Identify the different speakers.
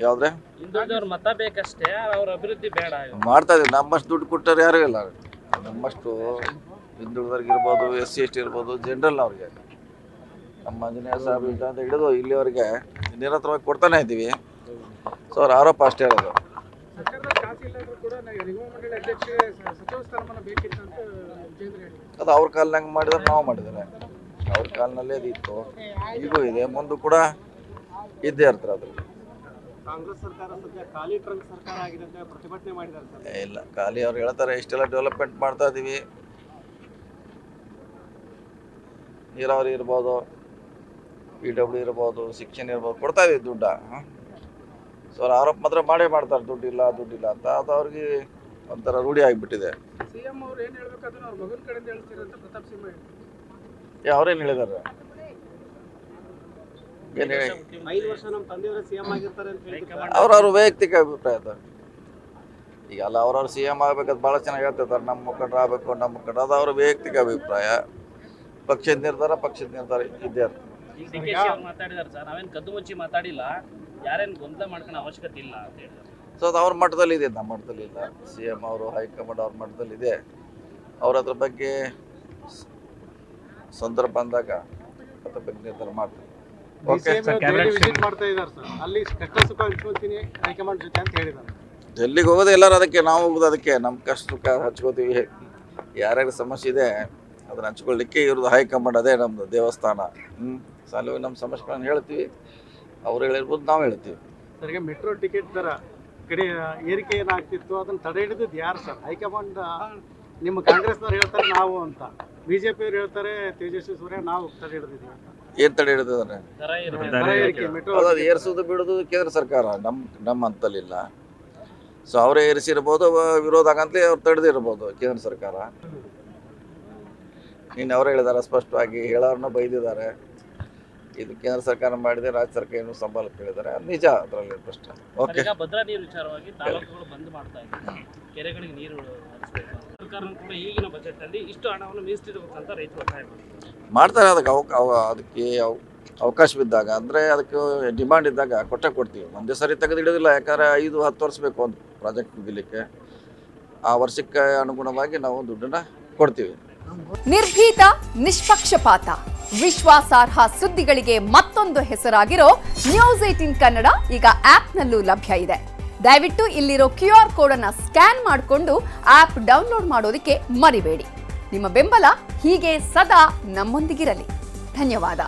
Speaker 1: ಯಾವ್ದ್ರೆ
Speaker 2: ಮತ ಬೇಕಷ್ಟೇ, ಅವ್ರ ಅಭಿವೃದ್ಧಿ ಬೇಡ.
Speaker 1: ಮಾಡ್ತಾ ಇದೀವಿ. ನಮ್ಮಷ್ಟು ದುಡ್ಡು ಕೊಟ್ಟರೆ ಯಾರು ಇಲ್ಲ. ನಮ್ಮಷ್ಟು ಹಿಂದುಳಿದವ್ರಿಗಿರ್ಬೋದು, SC ST ಇರ್ಬೋದು, ಜನರಲ್ ಅವ್ರಿಗೆ ನಮ್ಮ ಆಂಜನೇಯ ಸಾಹೇಬ್ ಅಂತ ಹಿಡಿದು ಇಲ್ಲಿವರೆಗೆ ನಿರಂತರವಾಗಿ ಕೊಡ್ತಾನೆ ಇದ್ದೀವಿ. ಸೊ ಅವ್ರ ಆರೋಪ ಅಷ್ಟೇ ಇರೋದು. ಅದು ಅವ್ರ ಕಾಲ್ನಾಗ ಮಾಡಿದ್ರೆ ನಾವು ಮಾಡಿದ್ದಾರೆ. ಅವ್ರ ಕಾಲನಲ್ಲೇ ಅದು ಇತ್ತು, ಈಗೂ ಇದೆ, ಮುಂದೆ ಕೂಡ ಇದ್ದೇ ಇರ್ತಾರೆ. ಅದ್ರಲ್ಲಿ
Speaker 3: ಕಾಂಗ್ರೆಸ್ ಸರ್ಕಾರ ಸದ್ಯ ಖಾಲಿ ಟ್ರಂಕ್ ಸರ್ಕಾರ ಆಗಿದೆ ಅಂತ ಪ್ರತಿಭಟನೆ ಮಾಡಿದ್ದಾರೆ.
Speaker 1: ಇಲ್ಲ, ಖಾಲಿ ಅವ್ರು ಹೇಳ್ತಾರೆ ಇಷ್ಟೆಲ್ಲ ಡೆವಲಪ್ಮೆಂಟ್ ಮಾಡ್ತಾ ಇದ್ದೀವಿ, ನೀರಾವರಿ ಇರ್ಬೋದು, PW ಇರ್ಬೋದು, ಶಿಕ್ಷಣ ಇರ್ಬೋದು, ಕೊಡ್ತಾ ಇದೀವಿ ದುಡ್ಡ. ಸೊ ಅವ್ರ ಆರೋಪ ಮಾತ್ರ ಮಾಡೇ ಮಾಡ್ತಾರೆ, ದುಡ್ಡಿಲ್ಲ ದುಡ್ಡಿಲ್ಲ ಅಂತ. ಅದು ಅವ್ರಿಗೆ ಒಂಥರ ರೂಢಿ ಆಗಿಬಿಟ್ಟಿದೆ.
Speaker 3: ಸಿಎಂ ಅವ್ರು ಏನು ಹೇಳ್ಬೇಕಾದ್ರೆ ಅವ್ರ ಮಗನ ಕಡೆಯಿಂದ ಹೇಳ್ತೀರಂತ ಪ್ರತಾಪ್ ಸಿಂಹ
Speaker 1: ಅವ್ರೇನು ಹೇಳಿದಾರೆ? ಏನು ಹೇಳಿ?
Speaker 3: 5 ವರ್ಷ ನಮ್ಮ ತಂದೆಯವರೇ ಸಿಎಂ ಆಗಿರ್ತಾರೆ ಅಂತ ಹೇಳ್ತಾರೆ.
Speaker 1: ಅವ್ರವ್ರ ವೈಯಕ್ತಿಕ ಅಭಿಪ್ರಾಯ ಅದು. ಈಗ ಅಲ್ಲ, ಅವ್ರವ್ರು CM ಆಗ್ಬೇಕಂತ ಭಾಳ ಚೆನ್ನಾಗಿ ಹೇಳ್ತಿರ್ತಾರೆ. ನಮ್ಮ ಮುಖಂಡರು ಆಗಬೇಕು, ನಮ್ಮ ಮುಖಂಡರು, ಅದು ಅವ್ರ ವೈಯಕ್ತಿಕ ಅಭಿಪ್ರಾಯ. ಪಕ್ಷದ ನಿರ್ಧಾರ ಇದ್ದೇ ಇರ್ತದೆ.
Speaker 2: ಮಾತಾಡಿದಾರೆ ಸರ್, ನಾವೇನು ಕದ್ದು ಮುಚ್ಚಿ ಮಾತಾಡಿಲ್ಲ, ಯಾರೇನು ಗೊಂದಲ ಮಾಡ್ಕೊಳ್ಳೋ ಅವಶ್ಯಕತೆ ಇಲ್ಲ ಅಂತ ಹೇಳಿದ್ರು.
Speaker 1: ಸೊ ಅದು ಅವ್ರ ಮಟ್ಟದಲ್ಲಿ ಇದೆ, ನಮ್ಮ ಮಟ್ಟದಲ್ಲಿ ಇಲ್ಲ. CM ಅವರು, ಹೈಕಮಾಂಡ್ ಅವ್ರ ಮಟ್ಟದಲ್ಲಿ ಇದೆ. ಅವ್ರ ಅದ್ರ ಬಗ್ಗೆ ಸಂದರ್ಭ ಬಂದಾಗ ಅದ್ರ ಬಗ್ಗೆ ನಿರ್ಧಾರ ಮಾಡ್ತಾರೆ.
Speaker 3: ವಿಸಿಟ್ ಮಾಡ್ತಾ ಇದ್ದಾರೆ ಸರ್, ಅಲ್ಲಿ ಕಷ್ಟ ಸುಖ ಹಂಚ್ಕೊಳ್ತೀನಿ ಹೈಕಮಾಂಡ್ ಜೊತೆ ಅಂತ ಹೇಳಿದ್ದಾರೆ.
Speaker 1: ಡೆಲ್ಲಿಗೆ ಹೋಗೋದು ಎಲ್ಲರೂ ಅದಕ್ಕೆ, ನಾವು ಹೋಗೋದು ಅದಕ್ಕೆ. ನಮ್ಮ ಕಷ್ಟ ಸುಖ ಹಂಚ್ಕೋತೀವಿ. ಯಾರ್ಯಾರ ಸಮಸ್ಯೆ ಇದೆ ಅದನ್ನ ಹಂಚ್ಕೊಳ್ಳಿಕ್ಕೆ ಇರೋದು ಹೈಕಮಾಂಡ್. ಅದೇ ನಮ್ಮದು ದೇವಸ್ಥಾನ. ಸೊ ಅಲ್ಲಿ ನಮ್ಮ ಸಮಸ್ಯೆಗಳನ್ನು ಹೇಳ್ತೀವಿ, ಅವ್ರು ಹೇಳಿರ್ಬೋದು, ನಾವು ಹೇಳ್ತೀವಿ.
Speaker 3: ಸರಿಗೆ ಮೆಟ್ರೋ ಟಿಕೆಟ್ ದರ ಕಡೆ ಏರಿಕೆ ಏನಾಗ್ತಿತ್ತು ಅದನ್ನು ತಡೆ ಹಿಡಿದಿದ್ದು ಯಾರು ಸರ್? ಹೈಕಮಾಂಡ್ ನಿಮ್ಮ ಕಾಂಗ್ರೆಸ್ನವ್ರು ಹೇಳ್ತಾರೆ ನಾವು ಅಂತ, BJP ಅವ್ರು ಹೇಳ್ತಾರೆ ತೇಜಸ್ವಿ ಸೂರ್ಯ ನಾವು ತಡೆ ಹಿಡಿದಿದ್ದೀವಿ ಅಂತ.
Speaker 1: ಏನು ತಡೆ ಹಿಡಿದಿದ್ದಾರೆ? ಅದು ಏರಿಸೋದು ಬಿಡೋದು ಕೇಂದ್ರ ಸರ್ಕಾರ, ನಮ್ಮ ಹಂತದಲ್ಲಿಲ್ಲ. ಸೊ ಅವರೇ ಏರಿಸಿರ್ಬೋದು, ವಿರೋಧ ಆಗಂತಲೇ ಅವ್ರು ತಡೆದಿರ್ಬೋದು ಕೇಂದ್ರ ಸರ್ಕಾರ. ಇನ್ನು ಅವರೇ ಹೇಳಿದ್ದಾರೆ ಸ್ಪಷ್ಟವಾಗಿ, ಹೇಳೋರನ್ನ ಬೈದಿದ್ದಾರೆ. ಇದು ಕೇಂದ್ರ ಸರ್ಕಾರ ಮಾಡಿದೆ, ರಾಜ್ಯ ಸರ್ಕಾರ ಏನು ಸಂಬಳ ಕೇಳಿದ್ದಾರೆ, ಅದು ನಿಜ. ಅದರಲ್ಲಿ ಪ್ರಶ್ನೆ. ಓಕೆ.
Speaker 2: ಭದ್ರಾ ನೀರು ವಿಚಾರವಾಗಿ ತಾಲೂಕುಗಳು ಬಂದ್ ಮಾಡ್ತಾ ಇದ್ದಾರೆ, ಕೆರೆಗಳಿಗೆ ನೀರು ಹರಿಸಬೇಕು. ಸರ್ಕಾರ ಕೂಡ ಈಗಿನ ಬಜೆಟ್ ಅಲ್ಲಿ ಇಷ್ಟು ಹಣವನ್ನು ಮೀಸಲಿಡಬೇಕಂತ ರೈತರು ಒತ್ತಾಯ
Speaker 1: ಮಾಡ್ತಾರೆ. ಅದಕ್ಕೆ ಅವಕಾಶ ಬಿದ್ದಾಗ, ಅಂದರೆ ಅದಕ್ಕೆ ಡಿಮಾಂಡ್ ಇದ್ದಾಗ ಕೊಡ್ತೀವಿ. ಒಂದೇ ಸರಿ ತೆಗೆದಿಡೋದಿಲ್ಲ, ಯಾಕಂದರೆ 5-10 ವರ್ಷ ಬೇಕು ಒಂದು ಪ್ರಾಜೆಕ್ಟ್ ಮುಗಿಲಿಕ್ಕೆ. ಆ ವರ್ಷಕ್ಕೆ ಅನುಗುಣವಾಗಿ ನಾವು ದುಡ್ಡನ್ನು ಕೊಡ್ತೀವಿ.
Speaker 4: ನಿರ್ಭೀತ, ನಿಷ್ಪಕ್ಷಪಾತ, ವಿಶ್ವಾಸಾರ್ಹ ಸುದ್ದಿಗಳಿಗೆ ಮತ್ತೊಂದು ಹೆಸರಾಗಿರೋ News18 ಕನ್ನಡ ಈಗ ಆಪ್ನಲ್ಲೂ ಲಭ್ಯ ಇದೆ. ದಯವಿಟ್ಟು ಇಲ್ಲಿರೋ QR ಕೋಡ್ ಅನ್ನು ಸ್ಕ್ಯಾನ್ ಮಾಡಿಕೊಂಡು ಆಪ್ ಡೌನ್ಲೋಡ್ ಮಾಡೋದಕ್ಕೆ ಮರಿಬೇಡಿ. ನಿಮ್ಮ ಬೆಂಬಲ ಹೀಗೆ ಸದಾ ನಮ್ಮೊಂದಿಗಿರಲಿ. ಧನ್ಯವಾದ.